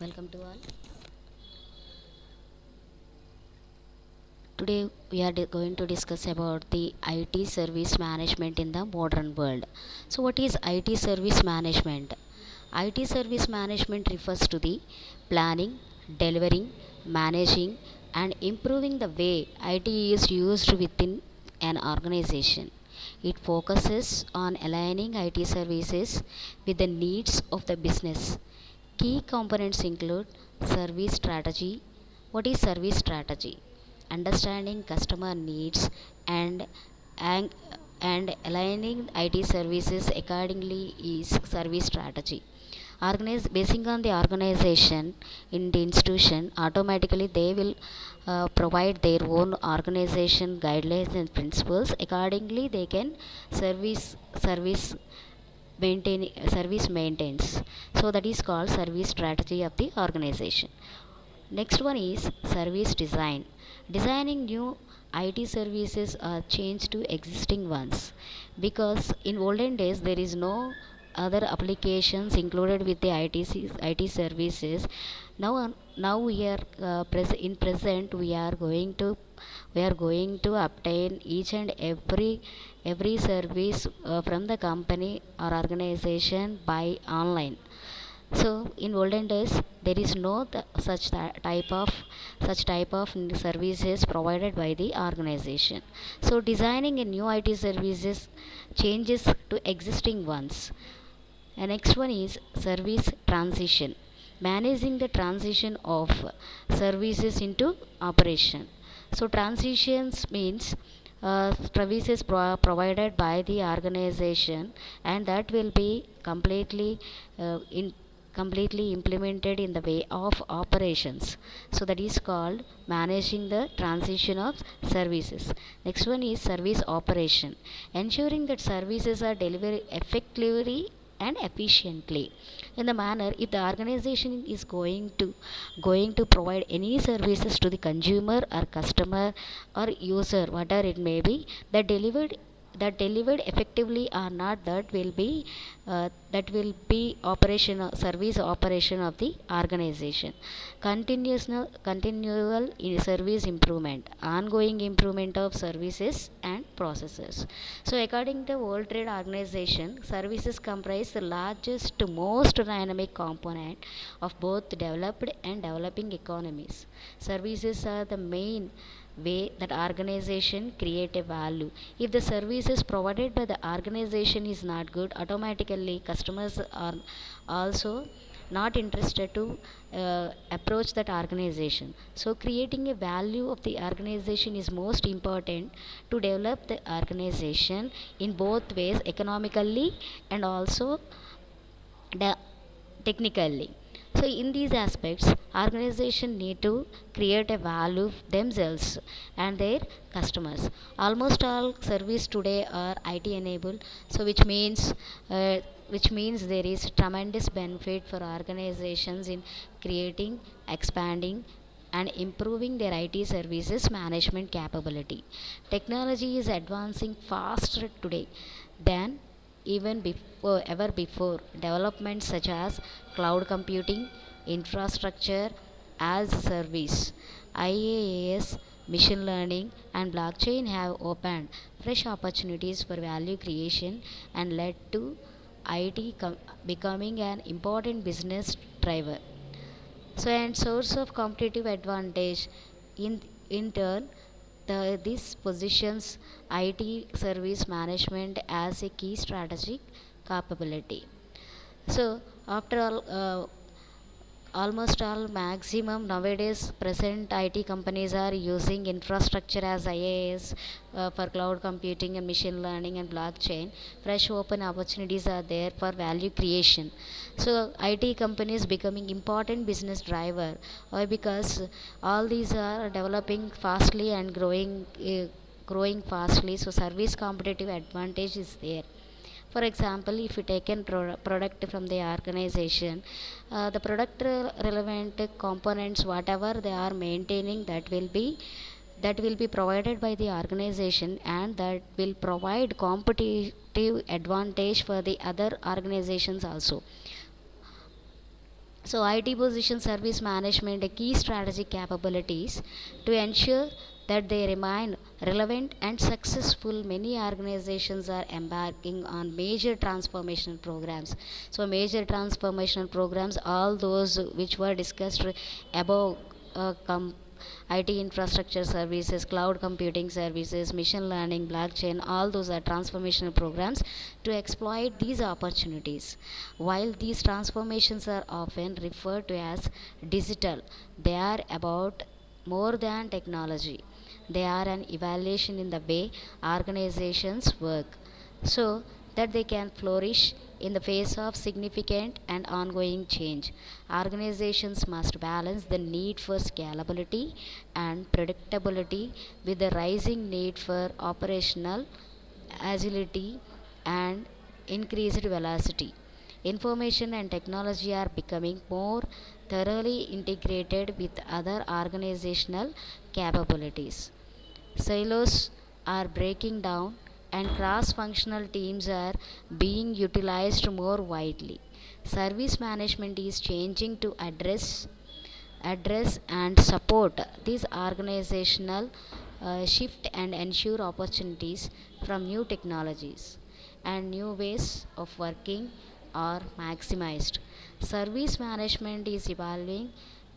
Welcome to all. Today we are going to discuss about the IT service management in the modern world. So what is IT service management? IT service management refers to the planning, delivering, managing and improving the way IT is used within an organization. It focuses on aligning IT services with the needs of the business. Key components include service strategy. What is service strategy? Understanding customer needs and and, and aligning IT services accordingly is service strategy. Basing on the organization in the institution, automatically they will provide their own organization guidelines and principles. Accordingly, they can service maintain service maintains, so that is called service strategy of the organization. Next one is service design. Designing new IT services are changed to existing ones, because in olden days there is no other applications included with the IT services. Now we are in present we are going to obtain each and every service from the company or organization by online. So in olden days there is no type of services provided by the organization. So designing a new IT services changes to existing ones. And next one is service transition. Managing the transition of services into operation. So transitions means services provided by the organization, and that will be in completely implemented in the way of operations. So that is called managing the transition of services. Next one is service operation. Ensuring that services are delivered effectively and efficiently. In the manner, if the organization is going to provide any services to the consumer or customer or user, whatever it may be, that delivered effectively or not, that will be operational service operation of the organization. Continual service improvement, ongoing improvement of services and processes. So according to World Trade Organization, services comprise the largest, most dynamic component of both developed and developing economies. Services are the main way that organization create a value. If the services provided by the organization is not good, automatically customers are also not interested to approach that organization. So creating a value of the organization is most important to develop the organization in both ways, economically and also the technically. So in these aspects, organization need to create a value themselves and their customers. Almost all service today are IT enabled, so which means there is tremendous benefit for organizations in creating, expanding and improving their IT services management capability. Technology is advancing faster today than even before ever before. Developments such as cloud computing, infrastructure as a service, IaaS, machine learning and blockchain have opened fresh opportunities for value creation and led to becoming an important business driver. So and source of competitive advantage. In turn, this positions IT service management as a key strategic capability. So after all, almost all maximum nowadays present IT companies are using infrastructure as IaaS for cloud computing and machine learning and blockchain. Fresh open opportunities are there for value creation. So IT companies becoming important business driver. Why? Because all these are developing fastly and growing fastly. So service competitive advantage is there. For example, if you take a product from the organization, the product relevant components, whatever they are maintaining, that will be provided by the organization, and that will provide competitive advantage for the other organizations also. So, IT position service management a key strategic capabilities to ensure that they remain relevant and successful. Many organizations are embarking on major transformational programs. So, major transformational programs, all those which were discussed above, IT infrastructure services, cloud computing services, machine learning, blockchain, all those are transformational programs to exploit these opportunities. While these transformations are often referred to as digital, they are about more than technology. They are an evaluation in the way organizations work so that they can flourish in the face of significant and ongoing change. Organizations must balance the need for scalability and predictability with the rising need for operational agility and increased velocity. Information and technology are becoming more thoroughly integrated with other organizational capabilities. Silos are breaking down and cross functional teams are being utilized more widely. Service management is changing to address and support this organizational shift and ensure opportunities from new technologies and new ways of working are maximized. Service management is evolving,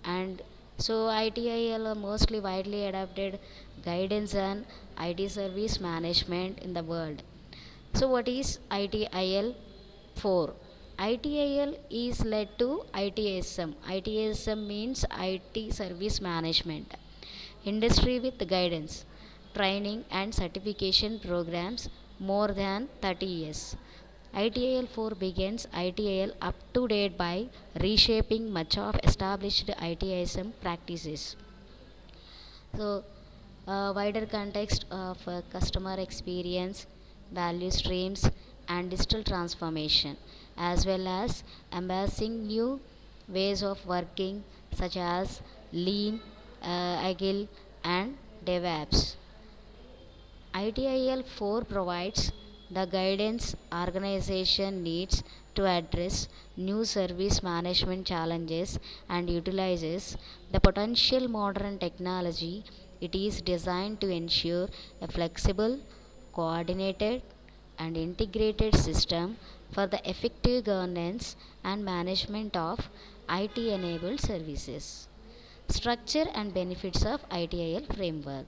and so ITIL are mostly widely adopted guidance on IT service management in the world. So, what is ITIL4? ITIL is led to ITSM. ITSM means IT Service Management. Industry with guidance, training, and certification programs more than 30 years. ITIL 4 begins ITIL up to date by reshaping much of established ITSM practices. So, wider context of customer experience, value streams, and digital transformation, as well as embracing new ways of working such as lean, agile, and DevOps. ITIL 4 provides the guidance organization needs to address new service management challenges and utilizes the potential modern technology. It is designed to ensure a flexible, coordinated, and integrated system for the effective governance and management of IT enabled services. Structure and benefits of ITIL framework.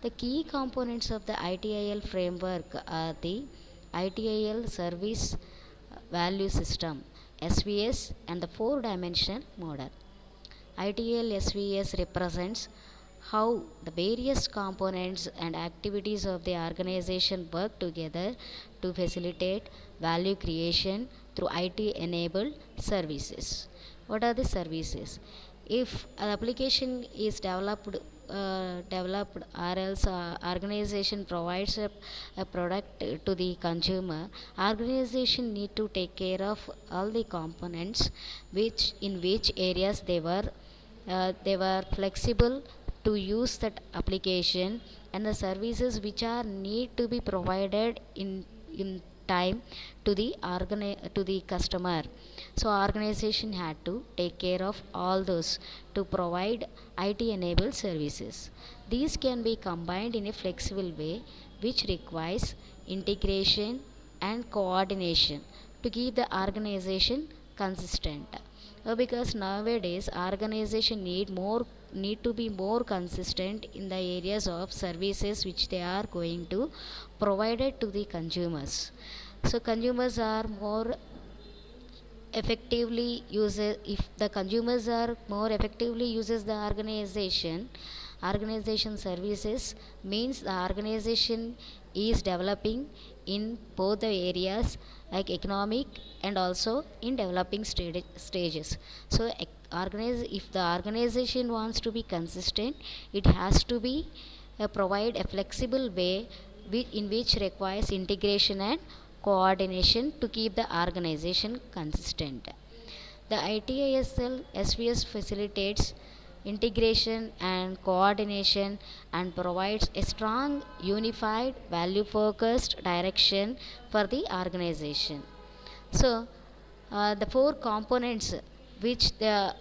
The key components of the ITIL framework are the ITIL Service Value System (SVS) and the four-dimensional model. ITIL SVS represents how the various components and activities of the organization work together to facilitate value creation through IT enabled services. What are the services? If an application is developed or else organization provides a product to the consumer, organization need to take care of all the components which in which areas they were flexible to use that application and the services which are need to be provided in time to to the customer. So organization had to take care of all those to provide IT enabled services. These can be combined in a flexible way which requires integration and coordination to keep the organization consistent. Because nowadays organization need to be more consistent in the areas of services which they are going to provided to the consumers. So consumers are more effectively uses, if the consumers are more effectively uses the organization services means the organization is developing in both the areas like economic and also in developing stages. So if the organization wants to be consistent, it has to be provide a flexible way in which requires integration and coordination to keep the organization consistent. The ITISL SVS facilitates integration and coordination and provides a strong, unified, value focused direction for the organization. So, the four components which the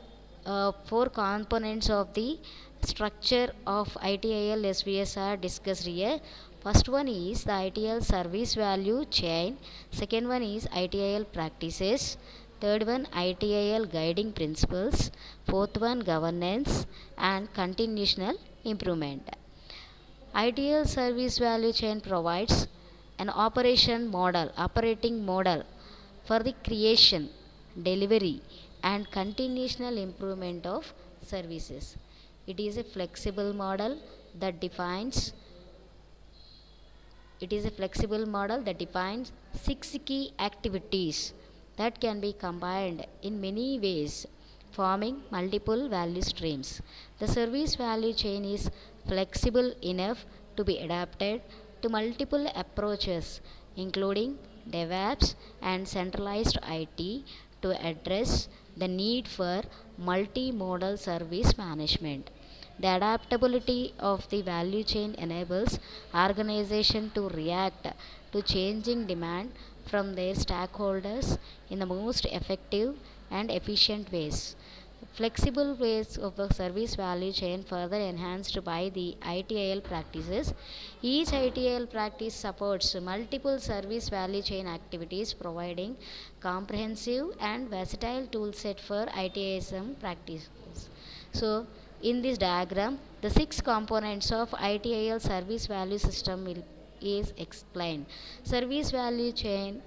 four components of the structure of ITIL SVS are discussed here. First one is the ITIL service value chain. Second one is ITIL practices. Third one ITIL guiding principles. Fourth one governance and continuous improvement. ITIL service value chain provides an operating model for the creation, delivery, and continual improvement of services. It is a flexible model that defines six key activities that can be combined in many ways, forming multiple value streams. The service value chain is flexible enough to be adapted to multiple approaches, including DevOps and centralized IT, to address the need for multimodal service management. The adaptability of the value chain enables organization to react to changing demand from their stakeholders in the most effective and efficient ways. Flexible ways of the service value chain further enhanced by the ITIL practices. Each ITIL practice supports multiple service value chain activities, providing comprehensive and versatile toolset for ITISM practices. So, in this diagram, the six components of ITIL service value system is explained. Service value chain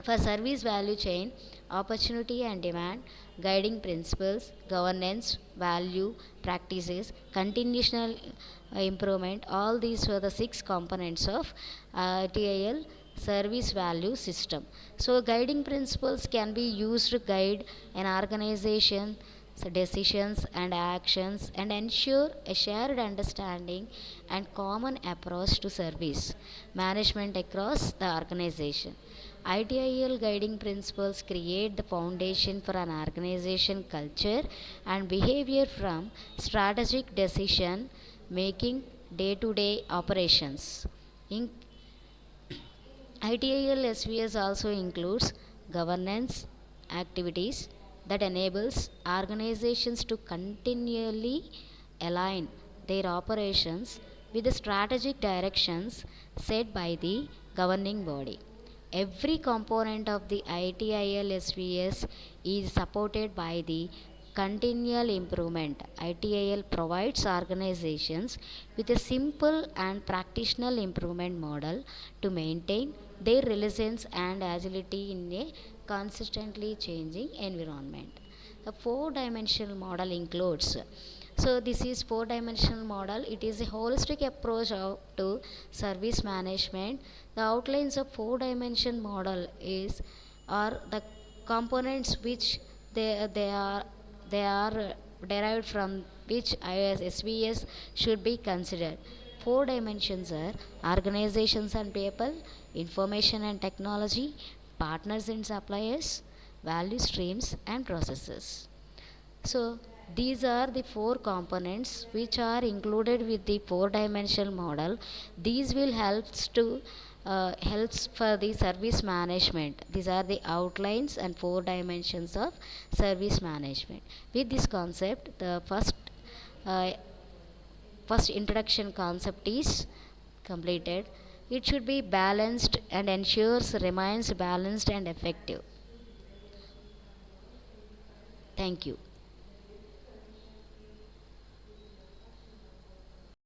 For service value chain, opportunity and demand, guiding principles, governance, value, practices, continuous improvement, all these were the six components of ITIL service value system. So, guiding principles can be used to guide an organization decisions and actions and ensure a shared understanding and common approach to service management across the organization. ITIL guiding principles create the foundation for an organization culture and behavior from strategic decision making day to day operations. In ITIL SVS also includes governance activities that enables organizations to continually align their operations with the strategic directions set by the governing body. Every component of the ITIL SVS is supported by the continual improvement. ITIL provides organizations with a simple and practical improvement model to maintain their resilience and agility in a consistently changing environment. The four-dimensional model includes, so this is four-dimensional model. It is a holistic approach to service management. The outlines of four-dimension model are the components which they are derived from which SVS should be considered. Four dimensions are organizations and people, information and technology, partners and suppliers, value streams and processes. So these are the four components which are included with the four-dimensional model. These will helps for the service management. These are the outlines and four dimensions of service management. With this concept, the uh, first introduction concept is completed. It should be balanced and ensures remains balanced and effective. Thank you.